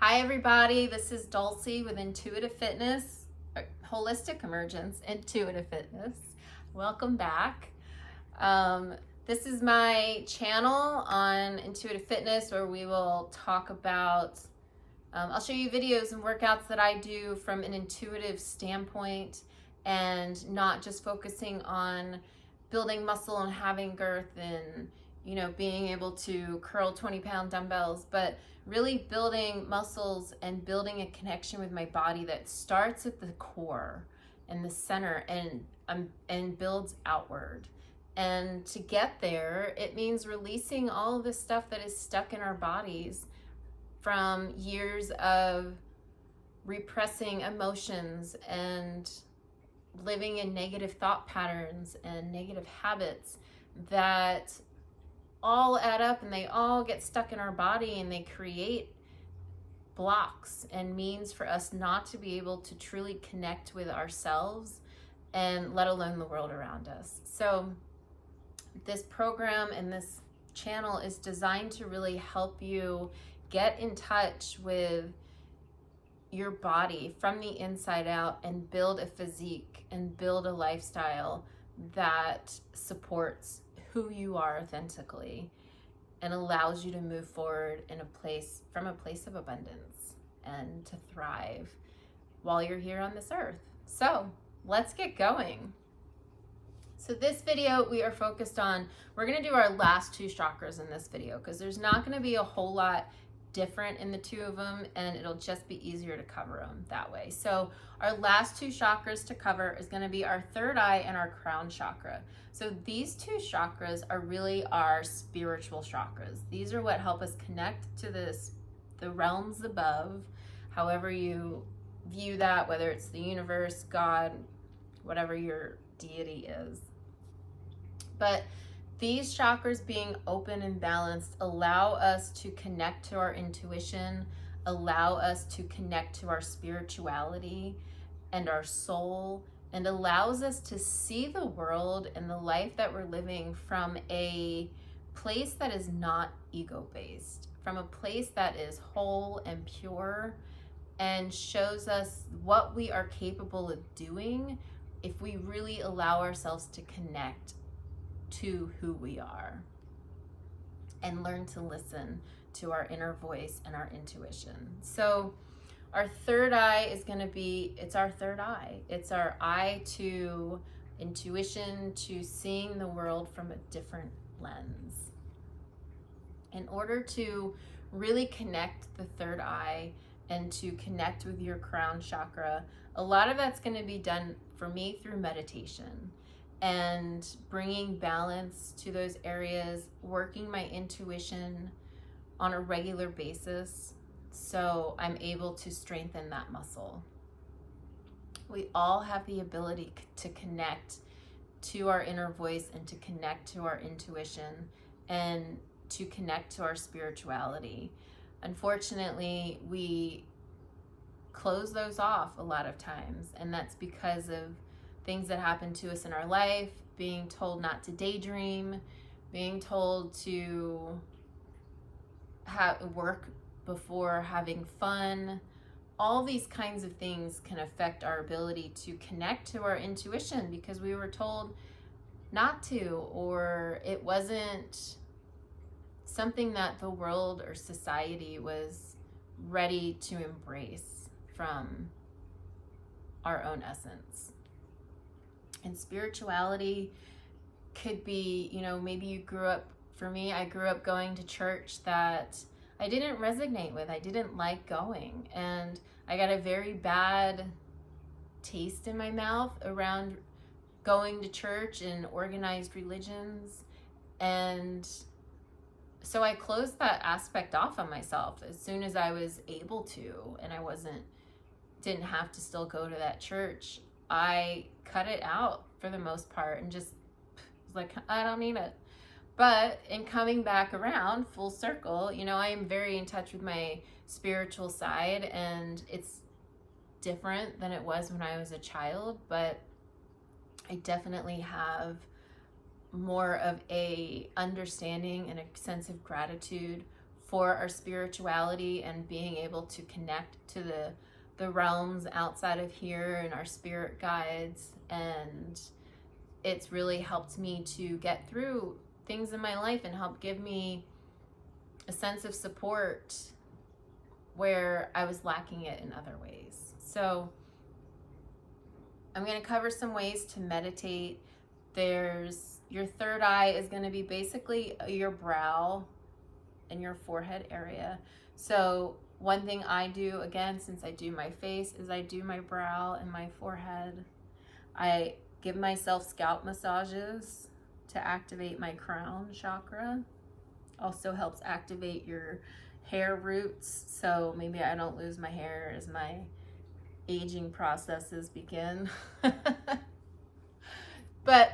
Hi everybody, this is Dulcy with Intuitive Fitness, Holistic Emergence, Intuitive Fitness. Welcome back. This is my channel on Intuitive Fitness where we will talk about, I'll show you videos and workouts that I do from an intuitive standpoint and not just focusing on building muscle and having girth and being able to curl 20-pound dumbbells, but really building muscles and building a connection with my body that starts at the core and the center and builds outward. And to get there, it means releasing all of the stuff that is stuck in our bodies from years of repressing emotions and living in negative thought patterns and negative habits that all add up and they all get stuck in our body and they create blocks and means for us not to be able to truly connect with ourselves and let alone the world around us. So this program and this channel is designed to really help you get in touch with your body from the inside out and build a physique and build a lifestyle that supports who you are authentically and allows you to move forward from a place of abundance and to thrive while you're here on this earth. So let's get going. So this video we're going to do our last two chakras in this video because there's not going to be a whole lot different in the two of them, and it'll just be easier to cover them that way. So our last two chakras to cover is going to be our third eye and our crown chakra. So these two chakras are really our spiritual chakras. These are what help us connect to the realms above, however you view that, whether it's the universe, God, whatever your deity is. But these chakras being open and balanced allow us to connect to our intuition, allow us to connect to our spirituality and our soul, and allows us to see the world and the life that we're living from a place that is not ego-based, from a place that is whole and pure, and shows us what we are capable of doing if we really allow ourselves to connect to who we are and learn to listen to our inner voice and our intuition. So our third eye is going to be, it's our third eye. It's our eye to intuition, to seeing the world from a different lens. In order to really connect the third eye and to connect with your crown chakra, a lot of that's going to be done for me through meditation and bringing balance to those areas, working my intuition on a regular basis so I'm able to strengthen that muscle. We all have the ability to connect to our inner voice and to connect to our intuition and to connect to our spirituality. Unfortunately, we close those off a lot of times, and that's because of things that happen to us in our life, being told not to daydream, being told to work before having fun. All these kinds of things can affect our ability to connect to our intuition because we were told not to, or it wasn't something that the world or society was ready to embrace from our own essence. And spirituality could be, maybe you grew up, for me, I grew up going to church that I didn't resonate with. I didn't like going. And I got a very bad taste in my mouth around going to church and organized religions. And so I closed that aspect off on myself as soon as I was able to, and I didn't have to still go to that church. I cut it out for the most part and just was like, I don't need it. But in coming back around full circle, I am very in touch with my spiritual side, and it's different than it was when I was a child, but I definitely have more of a understanding and a sense of gratitude for our spirituality and being able to connect to the realms outside of here and our spirit guides. And it's really helped me to get through things in my life and help give me a sense of support where I was lacking it in other ways. So I'm going to cover some ways to meditate. There's your third eye is going to be basically your brow and your forehead area. So one thing I do, again, since I do my face, is I do my brow and my forehead. I give myself scalp massages to activate my crown chakra. Also helps activate your hair roots, so maybe I don't lose my hair as my aging processes begin. But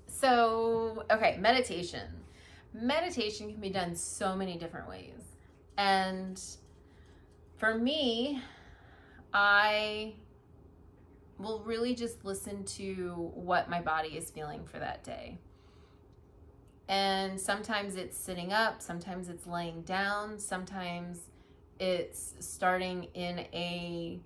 so, okay, meditation. Meditation can be done so many different ways. And for me, I will really just listen to what my body is feeling for that day. And sometimes it's sitting up, sometimes it's laying down, sometimes it's starting in a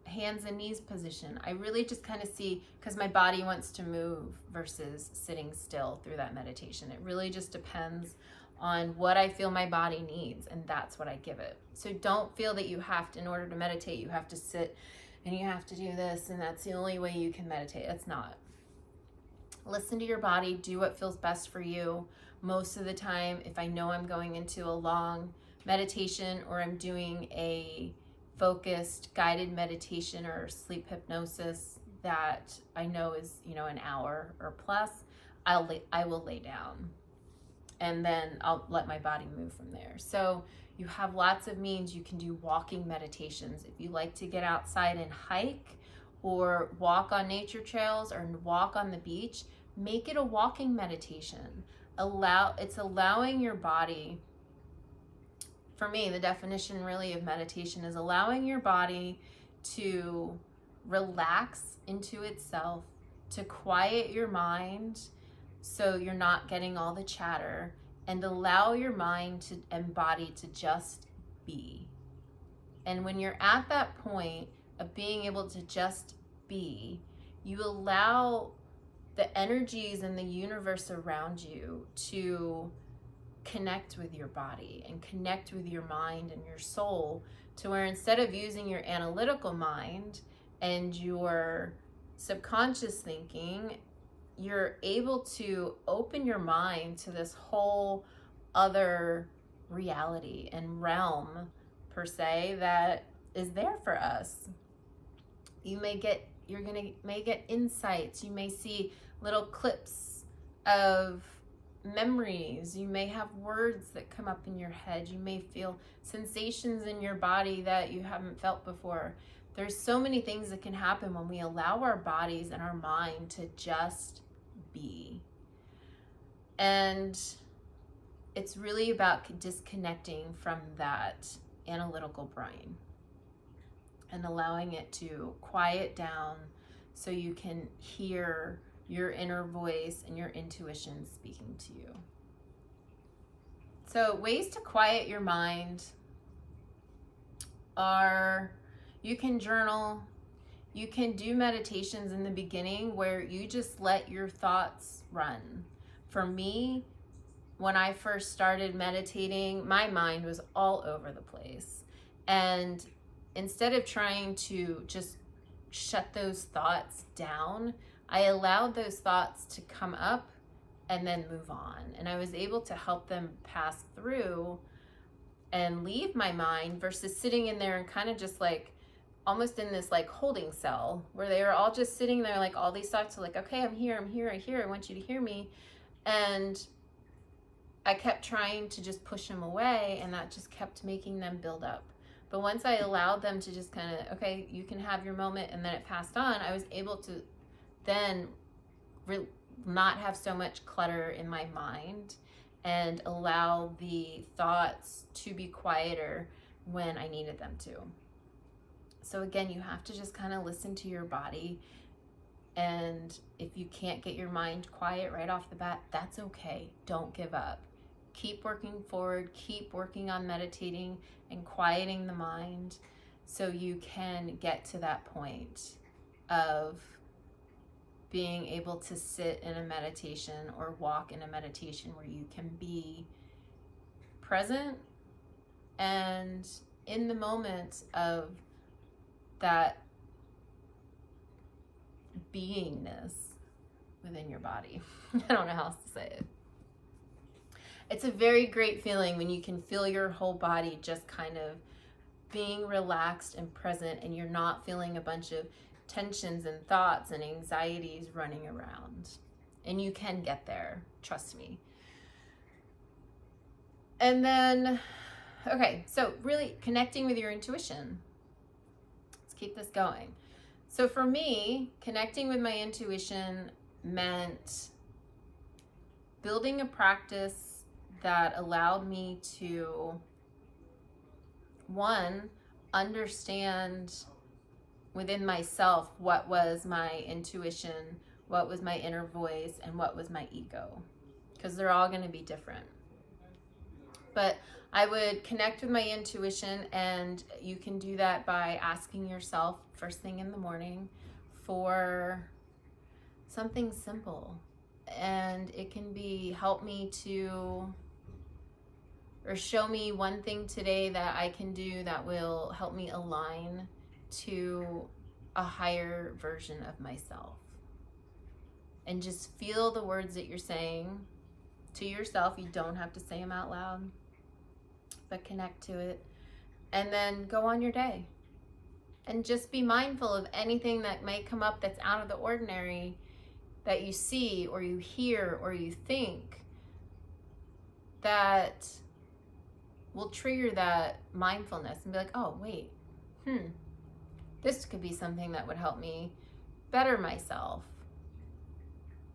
hands and knees position. I really just kind of see, because my body wants to move versus sitting still through that meditation. It really just depends on what I feel my body needs, and that's what I give it. So don't feel that you have to, in order to meditate, you have to sit and you have to do this and that's the only way you can meditate. It's not. Listen to your body, do what feels best for you. Most of the time, if I know I'm going into a long meditation or I'm doing a focused guided meditation or sleep hypnosis that I know is, an hour or plus, I will lay down and then I'll let my body move from there. So you have lots of means. You can do walking meditations. If you like to get outside and hike or walk on nature trails or walk on the beach, make it a walking meditation. It's allowing your body. For me, the definition really of meditation is allowing your body to relax into itself, to quiet your mind so you're not getting all the chatter, and allow your mind and body to just be. And when you're at that point of being able to just be, you allow the energies in the universe around you to connect with your body and connect with your mind and your soul, to where instead of using your analytical mind and your subconscious thinking, you're able to open your mind to this whole other reality and realm, per se, that is there for us. You may get insights. You may see little clips of memories. You may have words that come up in your head. You may feel sensations in your body that you haven't felt before. There's so many things that can happen when we allow our bodies and our mind to just be. And it's really about disconnecting from that analytical brain and allowing it to quiet down so you can hear your inner voice and your intuition speaking to you. So ways to quiet your mind are, you can journal, you can do meditations in the beginning where you just let your thoughts run. For me, when I first started meditating, my mind was all over the place. And instead of trying to just shut those thoughts down, I allowed those thoughts to come up and then move on. And I was able to help them pass through and leave my mind versus sitting in there and kind of just like almost in this like holding cell where they were all just sitting there, like all these thoughts are like, okay, I'm here, I want you to hear me. And I kept trying to just push them away, and that just kept making them build up. But once I allowed them to just kind of, okay, you can have your moment, and then it passed on, I was able to then not have so much clutter in my mind and allow the thoughts to be quieter when I needed them to. So again, you have to just kind of listen to your body. And if you can't get your mind quiet right off the bat, that's okay. Don't give up. Keep working forward, keep working on meditating and quieting the mind so you can get to that point of being able to sit in a meditation or walk in a meditation where you can be present and in the moment of that beingness within your body. I don't know how else to say it. It's a very great feeling when you can feel your whole body just kind of being relaxed and present, and you're not feeling a bunch of tensions and thoughts and anxieties running around. And you can get there, trust me. And then, okay, so really connecting with your intuition. Let's keep this going. So for me, connecting with my intuition meant building a practice that allowed me to, one, understand within myself what was my intuition, what was my inner voice, and what was my ego, because they're all going to be different. But I would connect with my intuition, and you can do that by asking yourself first thing in the morning for something simple. And it can be help me to, or show me one thing today that I can do that will help me align to a higher version of myself. And just feel the words that you're saying to yourself. You don't have to say them out loud, but connect to it. And then go on your day. And just be mindful of anything that may come up that's out of the ordinary, that you see or you hear or you think that will trigger that mindfulness and be like, oh, wait, this could be something that would help me better myself.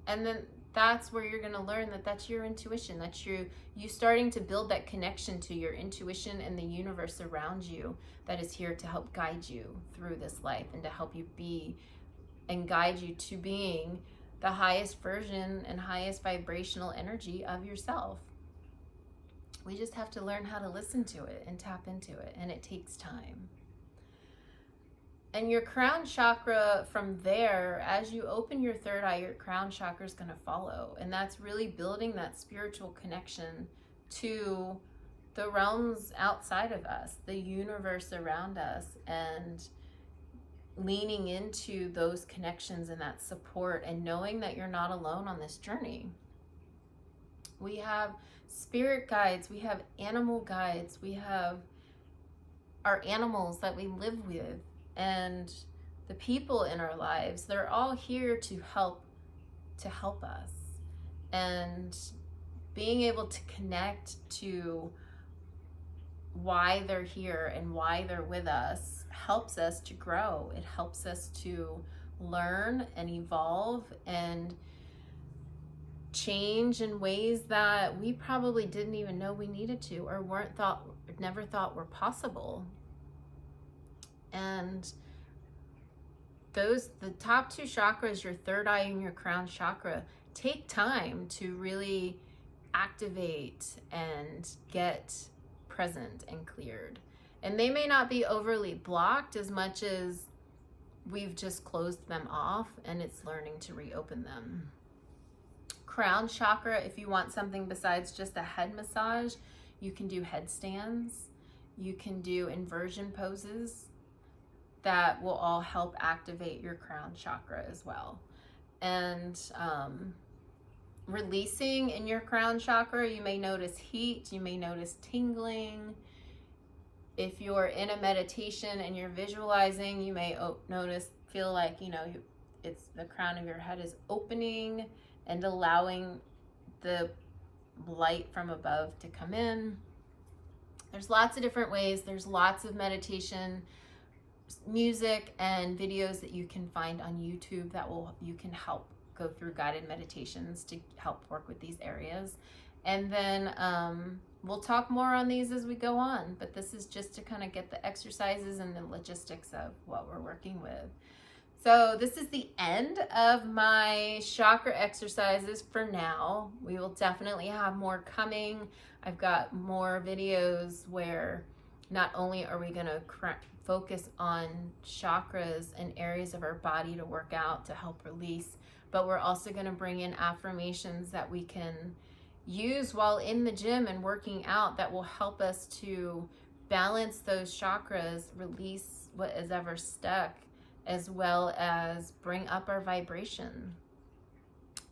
And then that's where you're going to learn that that's your intuition. That's you starting to build that connection to your intuition and the universe around you that is here to help guide you through this life and to help you be and guide you to being the highest version and highest vibrational energy of yourself. We just have to learn how to listen to it and tap into it, and it takes time. And your crown chakra, from there, as you open your third eye, your crown chakra is going to follow. And that's really building that spiritual connection to the realms outside of us, the universe around us, and leaning into those connections and that support and knowing that you're not alone on this journey. We have spirit guides, we have animal guides, we have our animals that we live with, and the people in our lives. They're all here to help us. And being able to connect to why they're here and why they're with us helps us to grow. It helps us to learn and evolve and change in ways that we probably didn't even know we needed to, or never thought were possible. And the top two chakras, your third eye and your crown chakra, take time to really activate and get present and cleared. And they may not be overly blocked as much as we've just closed them off, and it's learning to reopen them. Crown chakra, if you want something besides just a head massage, you can do headstands, you can do inversion poses that will all help activate your crown chakra as well. And releasing in your crown chakra, you may notice heat, you may notice tingling. If you're in a meditation and you're visualizing, you may feel like, it's the crown of your head is opening and allowing the light from above to come in. There's lots of different ways. There's lots of meditation music and videos that you can find on YouTube that you can help go through guided meditations to help work with these areas. And then we'll talk more on these as we go on, but this is just to kind of get the exercises and the logistics of what we're working with. So this is the end of my chakra exercises for now. We will definitely have more coming. I've got more videos where not only are we going to focus on chakras and areas of our body to work out to help release, but we're also going to bring in affirmations that we can use while in the gym and working out that will help us to balance those chakras, release what is ever stuck, as well as bring up our vibration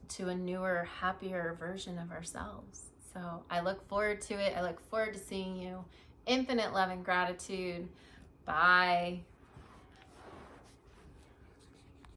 to a newer, happier version of ourselves. So I look forward to it. I look forward to seeing you. Infinite love and gratitude. Bye.